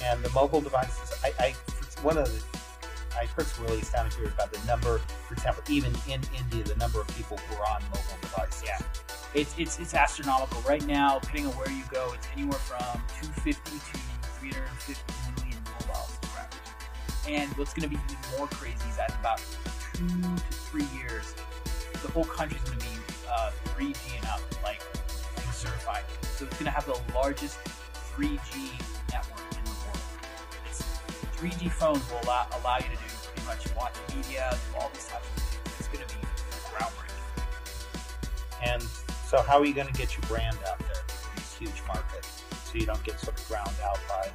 And the mobile devices, one of the I first really astounded here about the number, for example, even in India, the number of people who are on mobile devices. Yeah. It's astronomical. Right now, depending on where you go, it's anywhere from 250 to 350 million mobile subscribers. And what's going to be even more crazy is that in about 2 to 3 years, the whole country is going to be 3G and up, like certified. So it's going to have the largest 3G network in the world. 3G phones will allow you to do pretty much watch media, do all these types of things. It's going to be groundbreaking. And so how are you going to get your brand out there in this huge market so you don't get sort of drowned out by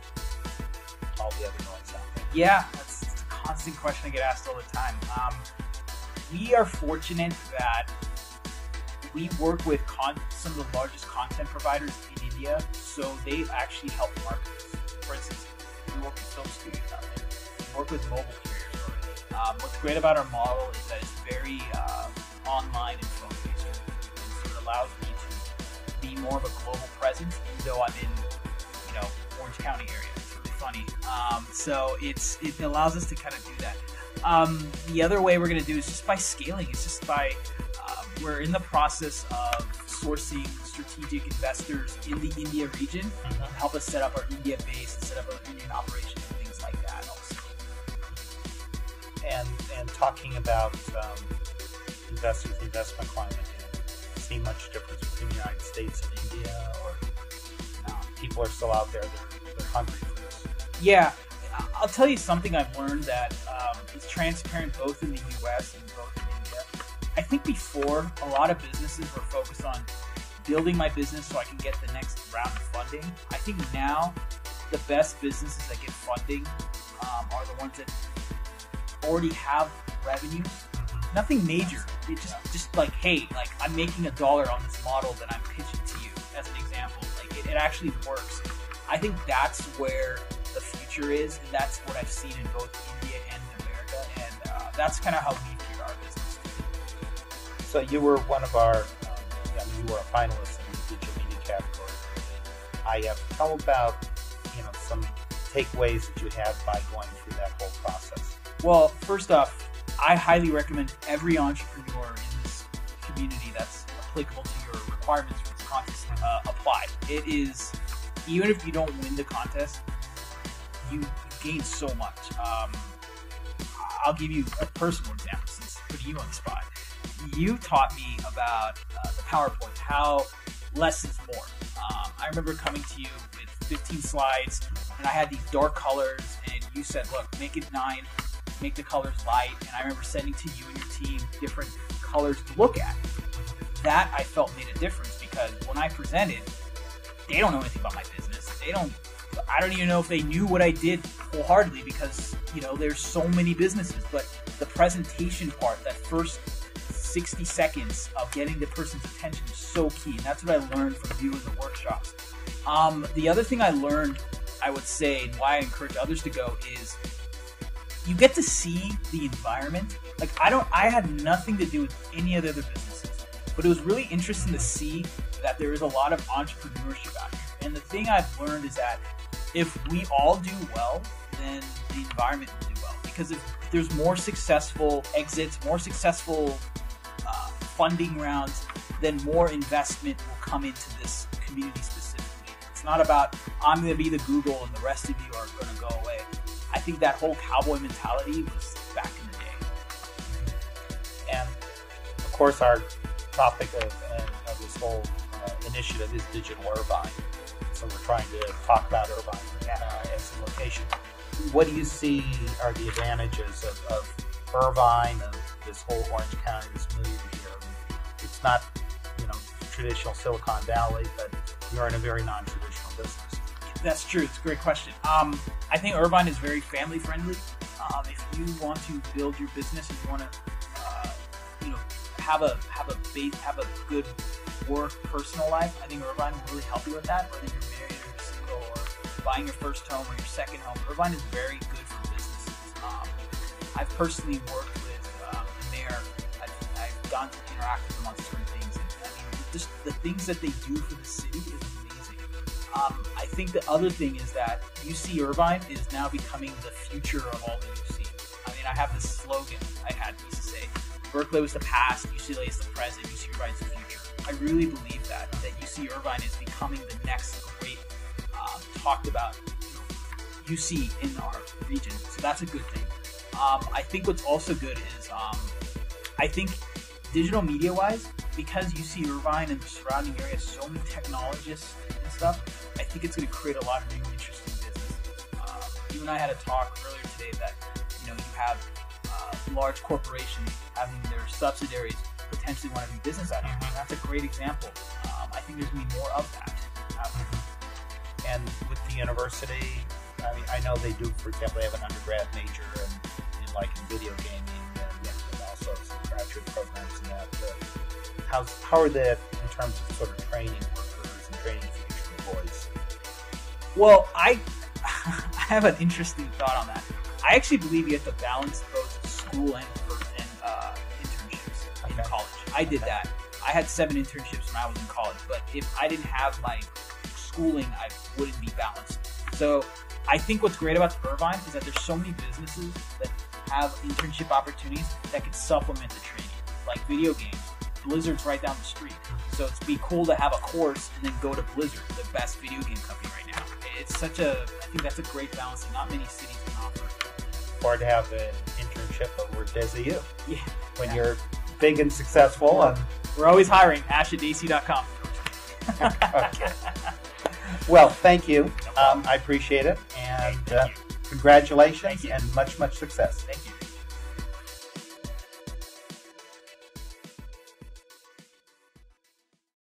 all the other noise out there? Yeah, that's a constant question I get asked all the time. We are fortunate that we work with some of the largest content providers in India, so they actually help marketers. For instance, we work with film studios out there. We work with mobile carriers already. What's great about our model is that it's very online and phone-based. And so it allows me to be more of a global presence, even though I'm in, Orange County area. It's really funny. So it allows us to kind of do that. The other way we're going to do is just by scaling. It's just by we're in the process of sourcing strategic investors in the India region to help us set up our India base and set up our Indian operations and things like that also. And talking about investors, investment climate, do you see much difference between the United States and India, or people are still out there, they're hungry for this? Yeah, I'll tell you something I've learned that is transparent both in the US and both in India. I think before, a lot of businesses were focused on building my business so I can get the next round of funding. I think now the best businesses that get funding are the ones that already have revenue. Nothing major. It's just like, hey, like I'm making $1 on this model that I'm pitching to you as an example. Like it actually works. I think that's where the future is, and that's what I've seen in both India and in America, and that's kind of how we treat our business. So you were one of our, you were a finalist in the digital media category. Tell about, some takeaways that you had by going through that whole process. Well, first off, I highly recommend every entrepreneur in this community that's applicable to your requirements for this contest apply. It is, even if you don't win the contest, you gain so much. I'll give you a personal example since putting you on the spot. You taught me about the PowerPoint, how less is more. I remember coming to you with 15 slides, and I had these dark colors, and you said, look, make it 9, make the colors light, and I remember sending to you and your team different colors to look at. That I felt made a difference, because when I presented, they don't know anything about my business. I don't even know if they knew what I did wholeheartedly, because, there's so many businesses, but the presentation part, that first 60 seconds of getting the person's attention is so key, and that's what I learned from you in the workshops. The other thing I learned, I would say, and why I encourage others to go, is you get to see the environment. Like I had nothing to do with any of the other businesses, but it was really interesting to see that there is a lot of entrepreneurship out here. And the thing I've learned is that if we all do well, then the environment will do well. Because if there's more successful exits, more successful funding rounds, then more investment will come into this community specifically. It's not about, I'm going to be the Google and the rest of you are going to go away. I think that whole cowboy mentality was back in the day. And of course, our topic of this whole initiative is digital Irvine. So we're trying to talk about Irvine as a location. What do you see are the advantages of Irvine, of this whole Orange County, this move here? It's not, traditional Silicon Valley, but you're in a very non-traditional business. That's true. It's a great question. I think Irvine is very family friendly. If you want to build your business and you want to, have a good work personal life, I think Irvine will really help you with that. Whether you're married or you're single or buying your first home or your second home, Irvine is very good for businesses. I've personally worked with the mayor. I've gone to interact with them on certain things, and just the things that they do for the city is amazing. I think the other thing is that UC Irvine is now becoming the future of all the UC. I mean, I have this slogan I used to say, Berkeley was the past, UCLA is the present, UC Irvine is the future. I really believe that UC Irvine is becoming the next great talked about UC in our region. So that's a good thing. I think what's also good is I think digital media wise, because UC Irvine and the surrounding area has so many technologists and stuff, I think it's going to create a lot of new interesting businesses. You and I had a talk earlier today that you have large corporations having their subsidiaries potentially want to do business out here. And that's a great example. I think there's going to be more of that. And with the university, I mean, I know they do, for example, they have an undergrad major in video gaming and also some graduate programs and that. How are they in terms of sort of training workers and training future employees? Well, I have an interesting thought on that. I actually believe you have to balance both school and internships in college. I did that. I had 7 internships when I was in college, but if I didn't have my schooling, I wouldn't be balanced. So I think what's great about Irvine is that there's so many businesses that have internship opportunities that could supplement the training, like video games. Blizzard's right down the street, so it'd be cool to have a course and then go to Blizzard, the best video game company right now. I think that's a great balance that not many cities can offer. Or to have an internship over at DesiYou. Yeah. When you're big and successful. And we're always hiring. ash@dc.com. Okay. Well, thank you. I appreciate it. And congratulations and much, much success. Thank you.